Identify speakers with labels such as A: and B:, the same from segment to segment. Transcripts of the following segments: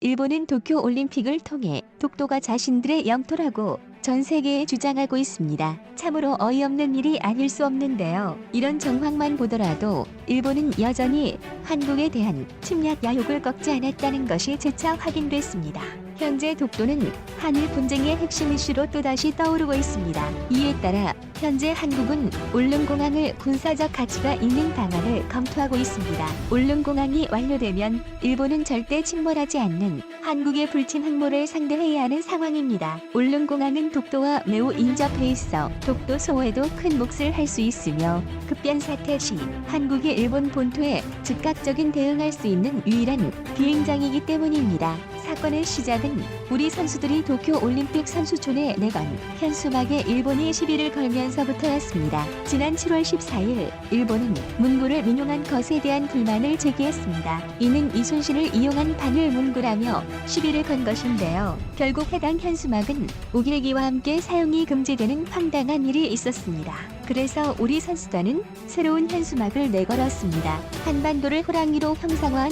A: 일본은 도쿄 올림픽을 통해 독도가 자신들의 영토라고 전 세계에 주장하고 있습니다. 참으로 어이없는 일이 아닐 수 없는데요. 이런 정황만 보더라도 일본은 여전히 한국에 대한 침략 야욕을 꺾지 않았다는 것이 재차 확인됐습니다. 현재 독도는 한일 분쟁의 핵심 이슈로 또다시 떠오르고 있습니다. 이에 따라 현재 한국은 울릉공항을 군사적 가치가 있는 방안을 검토하고 있습니다. 울릉공항이 완료되면 일본은 절대 침몰하지 않는 한국의 불친 항모를 상대해야 하는 상황입니다. 울릉공항은 독도와 매우 인접해 있어 독도 소호에도 큰 몫을 할 수 있으며 급변 사태 시 한국이 일본 본토에 즉각적인 대응할 수 있는 유일한 비행장이기 때문입니다. 사건의 시작은 우리 선수들이 도쿄 올림픽 선수촌에 내건 현수막에 일본이 시비를 걸면서부터였습니다. 지난 7월 14일 일본은 문구를 민용한 것에 대한 불만을 제기했습니다. 이는 이순신을 이용한 바늘 문구라며 시비를 건 것인데요. 결국 해당 현수막은 우길기와 함께 사용이 금지되는 황당한 일이 있었습니다. 그래서 우리 선수단은 새로운 현수막을 내걸었습니다. 한반도를 호랑이로 형상화한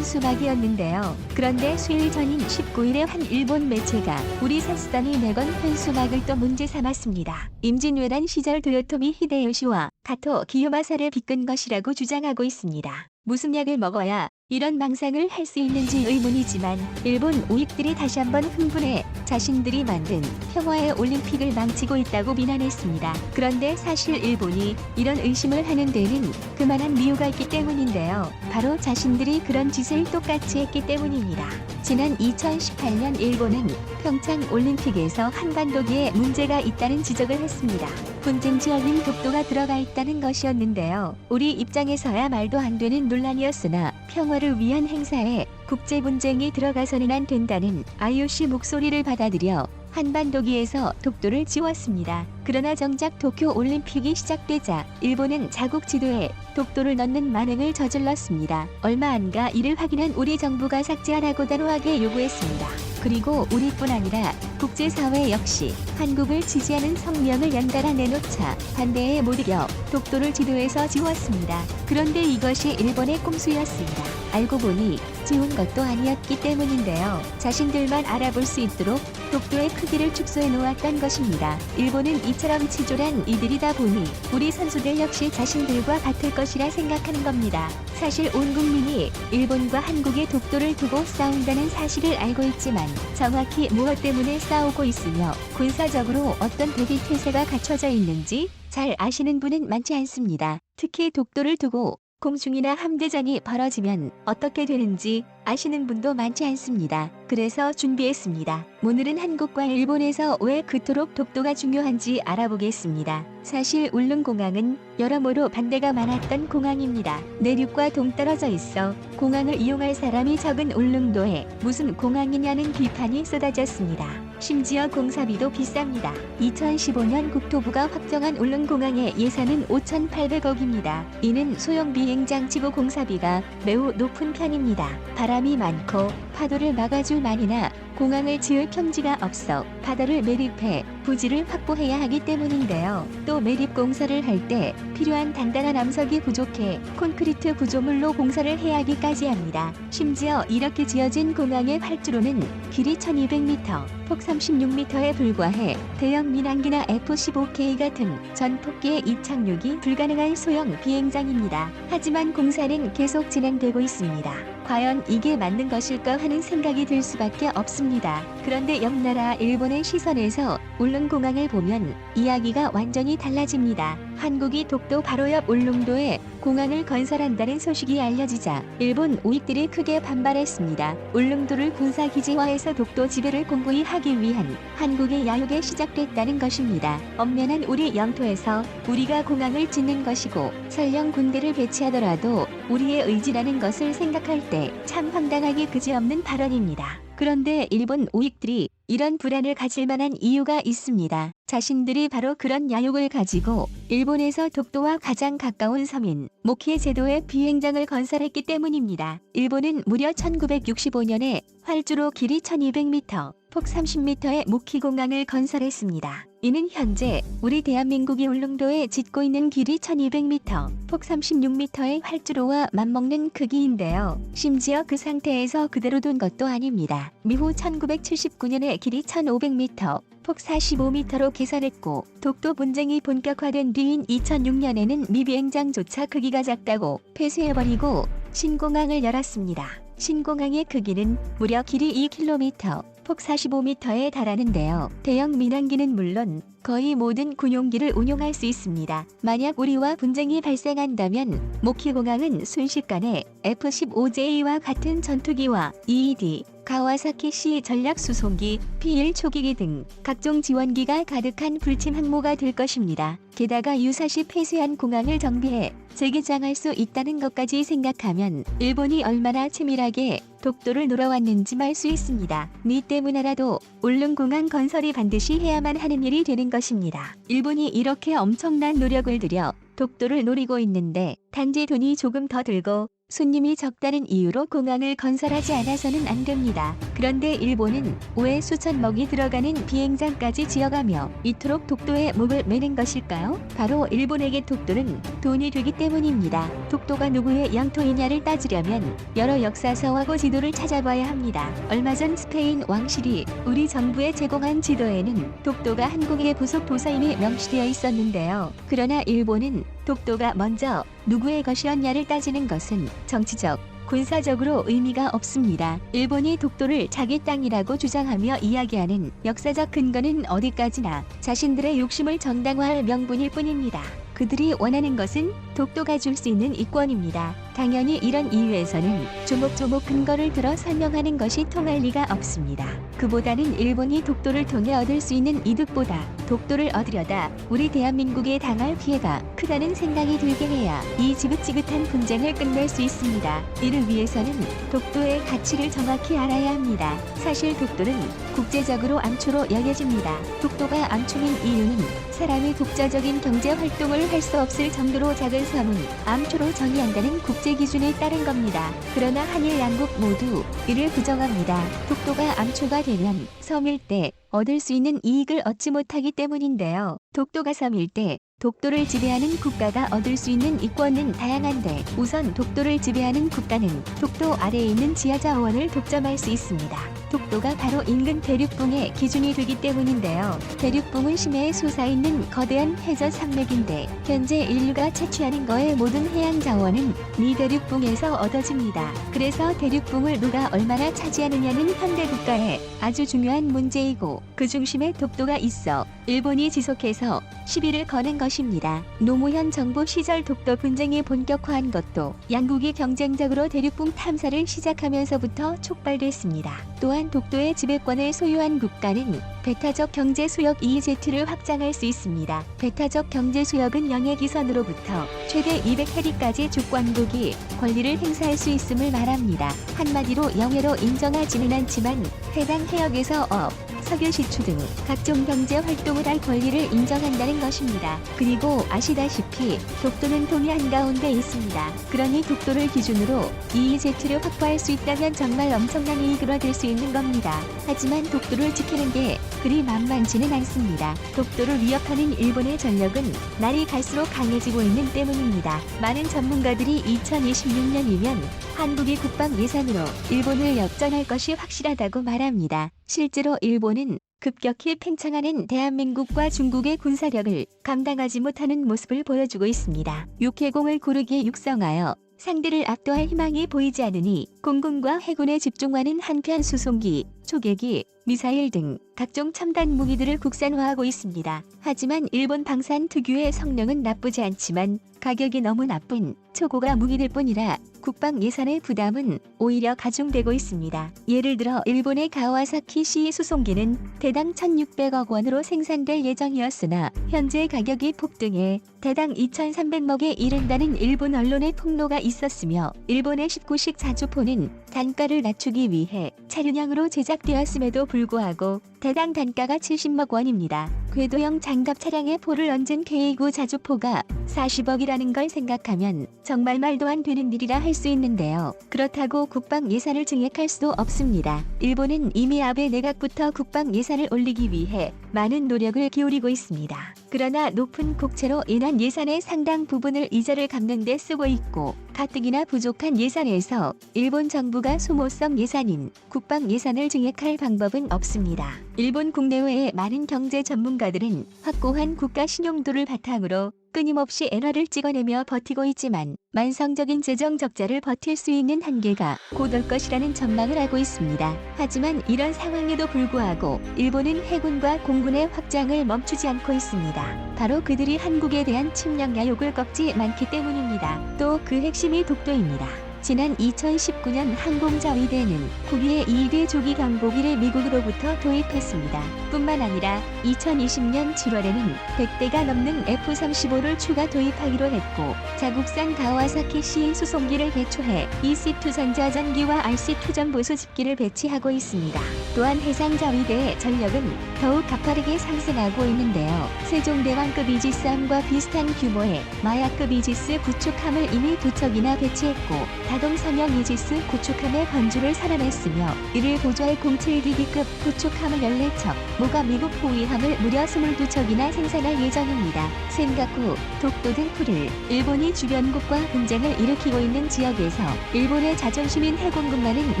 A: 현수막이었는데요. 그런데 수일 전인 19일에 한 일본 매체가 우리 선수단이 내건 현수막을 또 문제 삼았습니다. 임진왜란 시절 도요토미 히데요시와 가토 기요마사를 비끈 것이라고 주장하고 있습니다. 무슨 약을 먹어야 이런 망상을 할 수 있는지 의문이지만 일본 우익들이 다시 한번 흥분해 자신들이 만든 평화의 올림픽을 망치고 있다고 비난했습니다. 그런데 사실 일본이 이런 의심을 하는 데는 그만한 이유가 있기 때문인데요. 바로 자신들이 그런 짓을 똑같이 했기 때문입니다. 지난 2018년 일본은 평창 올림픽에서 한반도기에 문제가 있다는 지적을 했습니다. 분쟁 지역인 독도가 들어가 있다는 것이었는데요. 우리 입장에서야 말도 안 되는 논란이었으나 평화를 위한 행사에 국제 분쟁이 들어가서는 안 된다는 IOC 목소리를 받아들여 한반도기에서 독도를 지웠습니다. 그러나 정작 도쿄 올림픽이 시작되자 일본은 자국 지도에 독도를 넣는 만행을 저질렀습니다. 얼마 안가 이를 확인한 우리 정부가 삭제하라고 단호하게 요구했습니다. 그리고 우리뿐 아니라 국제사회 역시 한국을 지지하는 성명을 연달아 내놓자 반대에 못 이겨 독도를 지도에서 지웠습니다. 그런데 이것이 일본의 꼼수였습니다. 알고 보니 지운 것도 아니었기 때문인데요. 자신들만 알아볼 수 있도록 독도의 크기를 축소해 놓았던 것입니다. 일본은 이처럼 치졸한 이들이다 보니 우리 선수들 역시 자신들과 같을 것이라 생각하는 겁니다. 사실 온 국민이 일본과 한국의 독도를 두고 싸운다는 사실을 알고 있지만 정확히 무엇 때문에 싸우고 있으며 군사적으로 어떤 대비 태세가 갖춰져 있는지 잘 아시는 분은 많지 않습니다. 특히 독도를 두고 공중이나 함대전이 벌어지면 어떻게 되는지 아시는 분도 많지 않습니다. 그래서 준비했습니다. 오늘은 한국과 일본에서 왜 그토록 독도가 중요한지 알아보겠습니다. 사실 울릉공항은 여러모로 반대가 많았던 공항입니다. 내륙과 동떨어져 있어 공항을 이용할 사람이 적은 울릉도에 무슨 공항이냐는 비판이 쏟아졌습니다. 심지어 공사비도 비쌉니다. 2015년 국토부가 확정한 울릉공항의 예산은 5,800억입니다. 이는 소형 비행장치고 공사비가 매우 높은 편입니다. 바람이 많고 파도를 막아줄 만이나 공항을 지을 평지가 없어 바다를 매립해 부지를 확보해야 하기 때문인데요. 또 매립 공사를 할 때 필요한 단단한 암석이 부족해 콘크리트 구조물로 공사를 해야 하기까지 합니다. 심지어 이렇게 지어진 공항의 활주로는 길이 1200m, 폭 36m에 불과해 대형 민항기나 F-15K 같은 전폭기의 이착륙이 불가능한 소형 비행장입니다. 하지만 공사는 계속 진행되고 있습니다. 과연 이게 맞는 것일까 하는 생각이 들 수밖에 없습니다. 그런데 옆나라 일본의 시선에서 울릉공항을 보면 이야기가 완전히 달라집니다. 한국이 독도 바로 옆 울릉도에 공항을 건설한다는 소식이 알려지자 일본 우익들이 크게 반발했습니다. 울릉도를 군사기지화해서 독도 지배를 공고히 하기 위한 한국의 야욕에 시작됐다는 것입니다. 엄연한 우리 영토에서 우리가 공항을 짓는 것이고 설령 군대를 배치하더라도 우리의 의지라는 것을 생각할 때 참 황당하기 그지없는 발언입니다. 그런데 일본 우익들이 이런 불안을 가질 만한 이유가 있습니다. 자신들이 바로 그런 야욕을 가지고 일본에서 독도와 가장 가까운 섬인 모키에 제도의 비행장을 건설했기 때문입니다. 일본은 무려 1965년에 활주로 길이 1200m, 폭 30m의 모키공항을 건설했습니다. 이는 현재 우리 대한민국이 울릉도에 짓고 있는 길이 1200m, 폭 36m의 활주로와 맞먹는 크기인데요. 심지어 그 상태에서 그대로 둔 것도 아닙니다. 미후 1979년에 길이 1500m, 폭 45m로 개선했고 독도 분쟁이 본격화된 뒤인 2006년에는 미비행장조차 크기가 작다고 폐쇄해버리고 신공항을 열었습니다. 신공항의 크기는 무려 길이 2km, 폭 45m에 달하는데요. 대형 민항기는 물론 거의 모든 군용기를 운용할 수 있습니다. 만약 우리와 분쟁이 발생한다면 모키공항은 순식간에 F-15J와 같은 전투기와 EED, 가와사키-C 전략수송기, P-1 초기기 등 각종 지원기가 가득한 불침 항모가 될 것입니다. 게다가 유사시 폐쇄한 공항을 정비해 재개장할 수 있다는 것까지 생각하면 일본이 얼마나 치밀하게 독도를 놀아왔는지 말 수 있습니다. 니 때문에라도 울릉공항 건설이 반드시 해야만 하는 일이 되는 것입니다. 일본이 이렇게 엄청난 노력을 들여 독도를 노리고 있는데 단지 돈이 조금 더 들고 손님이 적다는 이유로 공항을 건설하지 않아서는 안 됩니다. 그런데 일본은 왜 수천억이 들어가는 비행장까지 지어가며 이토록 독도에 목을 매는 것일까요? 바로 일본에게 독도는 돈이 되기 때문입니다. 독도가 누구의 영토이냐를 따지려면 여러 역사서하고 지도를 찾아봐야 합니다. 얼마 전 스페인 왕실이 우리 정부에 제공한 지도에는 독도가 한국의 부속 도서임이 명시되어 있었는데요. 그러나 일본은 독도가 먼저 누구의 것이었냐를 따지는 것은 정치적, 군사적으로 의미가 없습니다. 일본이 독도를 자기 땅이라고 주장하며 이야기하는 역사적 근거는 어디까지나 자신들의 욕심을 정당화할 명분일 뿐입니다. 그들이 원하는 것은 독도가 줄 수 있는 이권입니다. 당연히 이런 이유에서는 조목조목 근거를 들어 설명하는 것이 통할 리가 없습니다. 그보다는 일본이 독도를 통해 얻을 수 있는 이득보다 독도를 얻으려다 우리 대한민국에 당할 피해가 크다는 생각이 들게 해야 이 지긋지긋한 분쟁을 끝낼 수 있습니다. 이를 위해서는 독도의 가치를 정확히 알아야 합니다. 사실 독도는 국제적으로 암초로 여겨집니다. 독도가 암초인 이유는 사람이 독자적인 경제 활동을 할 수 없을 정도로 작은 섬은 암초로 정의한다는 국제 기준에 따른 겁니다. 그러나 한일 양국 모두 이를 부정합니다. 독도가 암초가 되면 섬일 때 얻을 수 있는 이익을 얻지 못하기 때문인데요. 독도가 섬일 때 독도를 지배하는 국가가 얻을 수 있는 이권은 다양한데 우선 독도를 지배하는 국가는 독도 아래에 있는 지하자원을 독점할 수 있습니다. 독도가 바로 인근 대륙붕의 기준이 되기 때문인데요. 대륙붕은 심해에 솟아있는 거대한 해저 산맥인데 현재 인류가 채취하는 거의 모든 해양 자원은 이 대륙붕에서 얻어집니다. 그래서 대륙붕을 누가 얼마나 차지하느냐는 현대 국가의 아주 중요한 문제이고 그 중심에 독도가 있어 일본이 지속해서 시비를 거는 것입니다. 노무현 정부 시절 독도 분쟁이 본격화한 것도 양국이 경쟁적으로 대륙붕 탐사를 시작하면서부터 촉발됐습니다. 또한 독도의 지배권을 소유한 국가는 배타적 경제수역 EEZ를 확장할 수 있습니다. 배타적 경제수역은 영해기선으로부터 최대 200해리까지 주권국이 권리를 행사할 수 있음을 말합니다. 한마디로 영해로 인정하지는 않지만 해당 해역에서 업, 석유 시추 등 각종 경제 활동을 할 권리를 인정한다는 것입니다. 그리고 아시다시피 독도는 동해 한가운데 있습니다. 그러니 독도를 기준으로 EEZ를 확보할 수 있다면 정말 엄청난 이익을 얻을 수 있는 겁니다. 하지만 독도를 지키는 게 그리 만만치는 않습니다. 독도를 위협하는 일본의 전력은 날이 갈수록 강해지고 있는 때문입니다. 많은 전문가들이 2026년이면 한국이 국방 예산으로 일본을 역전할 것이 확실하다고 말합니다. 실제로 일본은 급격히 팽창하는 대한민국과 중국의 군사력을 감당하지 못하는 모습을 보여주고 있습니다. 육해공을 고르게 육성하여 상대를 압도할 희망이 보이지 않으니 공군과 해군에 집중하는 한편 수송기, 초계기, 미사일 등 각종 첨단 무기들을 국산화하고 있습니다. 하지만 일본 방산 특유의 성능은 나쁘지 않지만 가격이 너무 나쁜 초고가 무기들 뿐이라 국방 예산의 부담은 오히려 가중되고 있습니다. 예를 들어 일본의 가와사키-C 수송기는 대당 1,600억 원으로 생산될 예정이었으나 현재 가격이 폭등해 대당 2,300억에 이른다는 일본 언론의 폭로가 있었으며 일본의 19식 자주포는 단가를 낮추기 위해 차륜형으로 제작되었음에도 불구하고 대당 단가가 70억 원입니다. 궤도형 장갑 차량에 포를 얹은 K9 자주포가 40억이라는 걸 생각하면 정말 말도 안 되는 일이라 할 수 있는데요. 그렇다고 국방 예산을 증액할 수 없습니다. 일본은 이미 아베 내각부터 국방 예산을 올리기 위해 많은 노력을 기울이고 있습니다. 그러나 높은 국채로 인한 예산의 상당 부분을 이자를 갚는 데 쓰고 있고 가뜩이나 부족한 예산에서 일본 정부가 소모성 예산인 국방 예산을 증액할 방법은 없습니다. 일본 국내외의 많은 경제 전문가들은 확고한 국가 신용도를 바탕으로 끊임없이 엔화를 찍어내며 버티고 있지만 만성적인 재정 적자를 버틸 수 있는 한계가 곧 올 것이라는 전망을 하고 있습니다. 하지만 이런 상황에도 불구하고 일본은 해군과 공군의 확장을 멈추지 않고 있습니다. 바로 그들이 한국에 대한 침략 야욕을 꺾지 않기 때문입니다. 또 그 핵심이 독도입니다. 지난 2019년 항공자위대는 국위의 2대 조기 경보기를 미국으로부터 도입했습니다. 뿐만 아니라 2020년 7월에는 100대가 넘는 F-35를 추가 도입하기로 했고 자국산 가와사키 C 수송기를 개초해 EC2 전자전기와 RC2 전보수집기를 배치하고 있습니다. 또한 해상자위대의 전력은 더욱 가파르게 상승하고 있는데요. 세종대왕급 이지스함과 비슷한 규모의 마야급 이지스 구축함을 이미 2척이나 배치했고 다동선형 이지스 구축함의 건주를 살아냈으며 이를 보조할 07DD급 구축함을 14척, 모가 미국 호위함을 무려 22척이나 생산할 예정입니다. 센가쿠, 독도 등 풀을 일본이 주변국과 분쟁을 일으키고 있는 지역에서 일본의 자존심인 해공군만은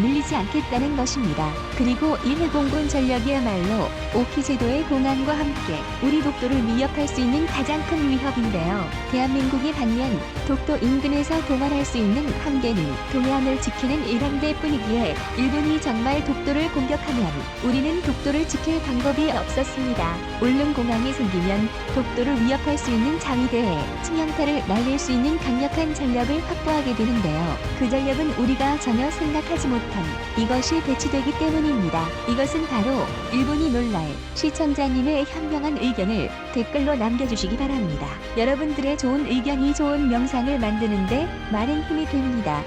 A: 밀리지 않겠다는 것입니다. 그리고 이 해공군 전력이야말로 오키 제도의 공안과 함께 우리 독도를 위협할 수 있는 가장 큰 위협인데요. 대한민국이 반면 독도 인근에서 동원할 수 있는 함대는 동해안을 지키는 일함대뿐이기에 일본이 정말 독도를 공격하면 우리는 독도를 지킬 방법이 없었습니다. 울릉공항이 생기면 독도를 위협할 수 있는 자위대에 침향타를 날릴 수 있는 강력한 전력을 확보하게 되는데요. 그 전력은 우리가 전혀 생각하지 못한 이것이 배치되기 때문입니다. 이것은 바로 일본이 놀랄 시청자님의 현명한 의견을 댓글로 남겨주시기 바랍니다. 여러분들의 좋은 의견이 좋은 영상을 만드는데 많은 힘이 됩니다.